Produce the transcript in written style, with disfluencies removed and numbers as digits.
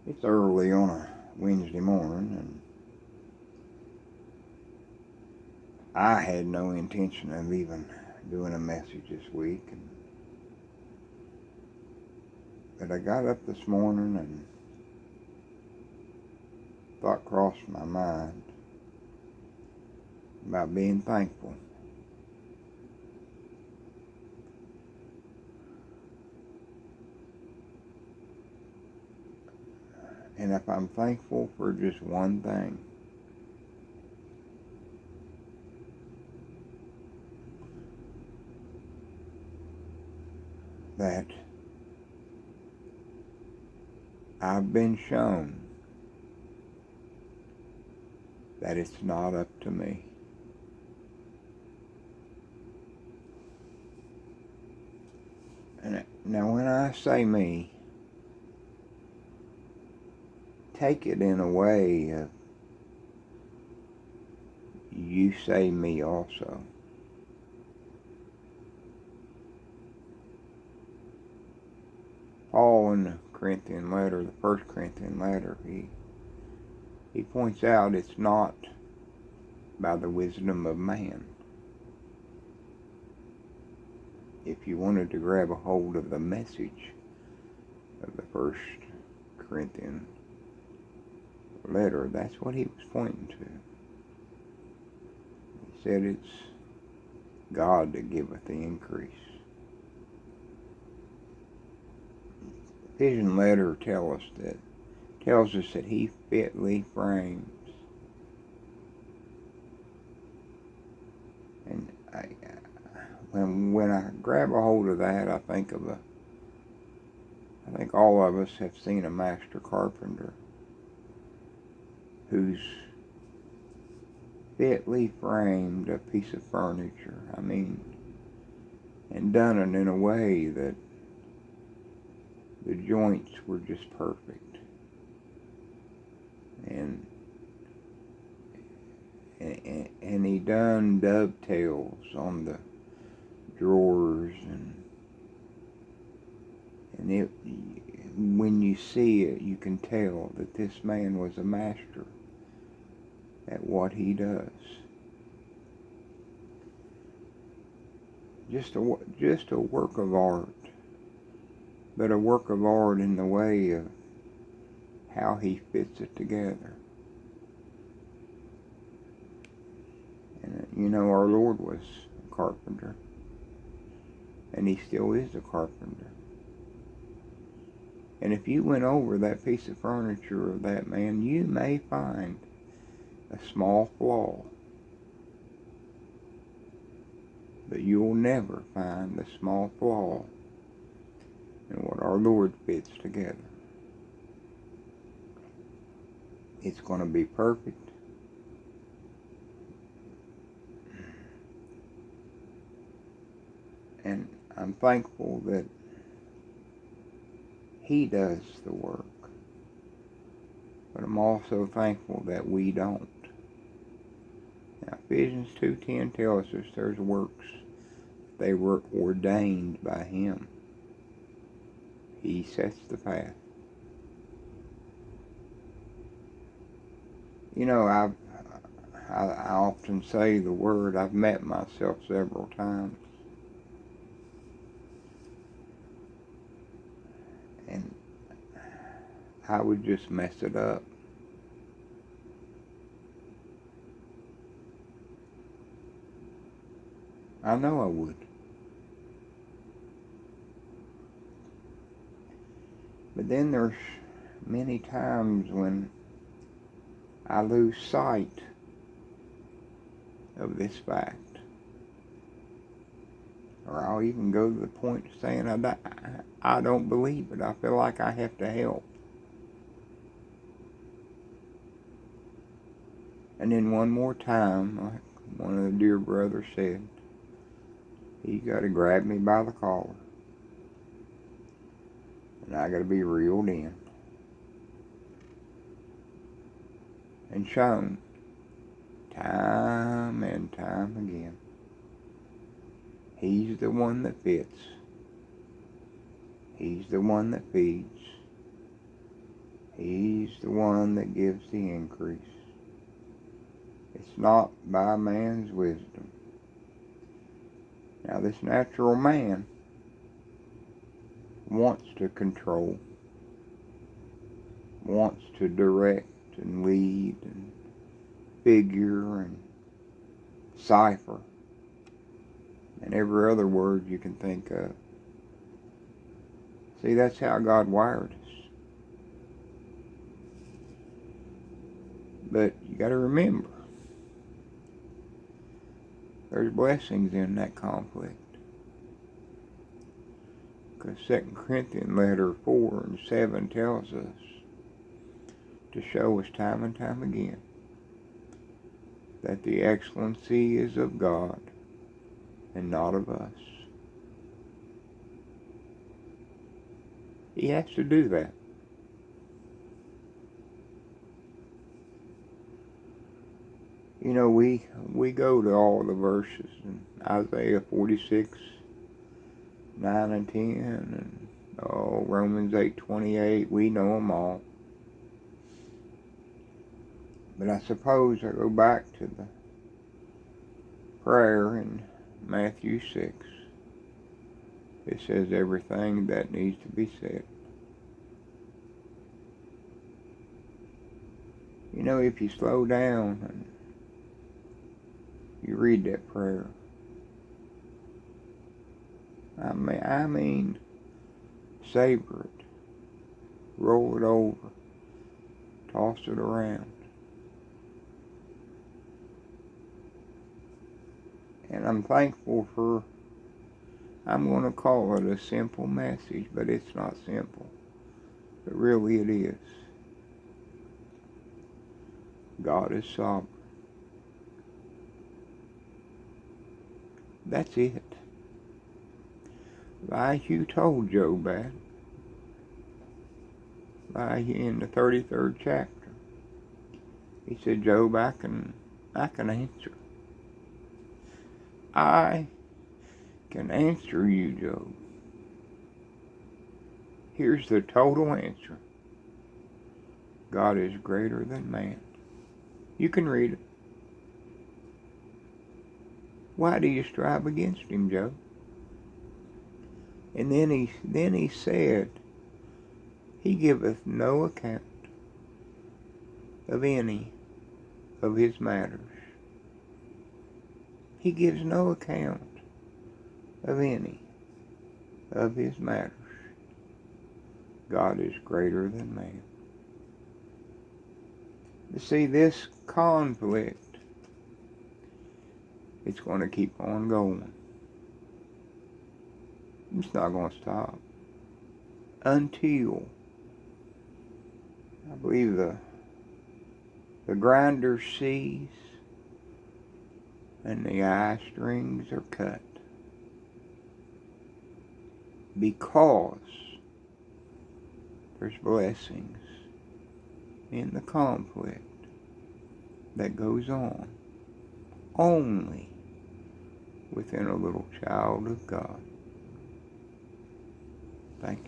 It's early on a Wednesday morning, and I had no intention of even doing a message this week. But I got up this morning and thought crossed my mind about being thankful. And if I'm thankful for just one thing, that I've been shown that it's not up to me. And now when I say me, take it in a way of you say me also. Paul in the Corinthian letter, the First Corinthian letter, he points out it's not by the wisdom of man. If you wanted to grab a hold of the message of the First Corinthian letter, that's what he was pointing to. He said it's God that giveth the increase. The Ephesian letter tells us that he fitly frames. And when I grab a hold of that, I think all of us have seen a master carpenter who's fitly framed a piece of furniture. And done it in a way that the joints were just perfect. And he done dovetails on the drawers, and when you see it, you can tell that this man was a master at what he does. Just a work of art, but a work of art in the way of how he fits it together. And our Lord was a carpenter, and he still is a carpenter. And if you went over that piece of furniture of that man, you may find a small flaw, but you'll never find a small flaw in what our Lord fits together. It's going to be perfect. And I'm thankful that he does the work. But I'm also thankful that we don't. Now, Ephesians 2:10 tells us there's works. They were ordained by him. He sets the path. I often say the word, I've met myself several times. And I would just mess it up. I know I would. But then there's many times when I lose sight of this fact. Or I'll even go to the point of saying I don't believe it. I feel like I have to help. And then one more time, like one of the dear brothers said, he got to grab me by the collar. And I got to be reeled in. And shown time and time again. He's the one that fits. He's the one that feeds. He's the one that gives the increase. It's not by man's wisdom. Now, this natural man wants to control, wants to direct and lead and figure and cipher and every other word you can think of. See, that's how God wired us. But you got to remember, there's blessings in that conflict. Because 2 Corinthians letter 4 and 7 tells us to show us time and time again that the excellency is of God and not of us. He has to do that. You know, we go to all the verses in Isaiah 46, 9 and 10, and Romans 8:28. We know them all. But I suppose I go back to the prayer in Matthew 6. It says everything that needs to be said. You know, if you slow down and you read that prayer, I mean, savor it, roll it over, toss it around. And I'm thankful for, I'm going to call it a simple message, but it's not simple. But really it is. God is sovereign. That's it. Like you told Job that. Like in the 33rd chapter. He said, Job, I can answer. I can answer you, Job. Here's the total answer. God is greater than man. You can read it. Why do you strive against him, Job? And then he said, he giveth no account of any of his matters. He gives no account of any of his matters. God is greater than man. You see, this conflict, it's going to keep on going. It's not going to stop until, I believe, the grinder cease and the eye strings are cut. Because there's blessings in the conflict that goes on only within a little child of God. Thank you.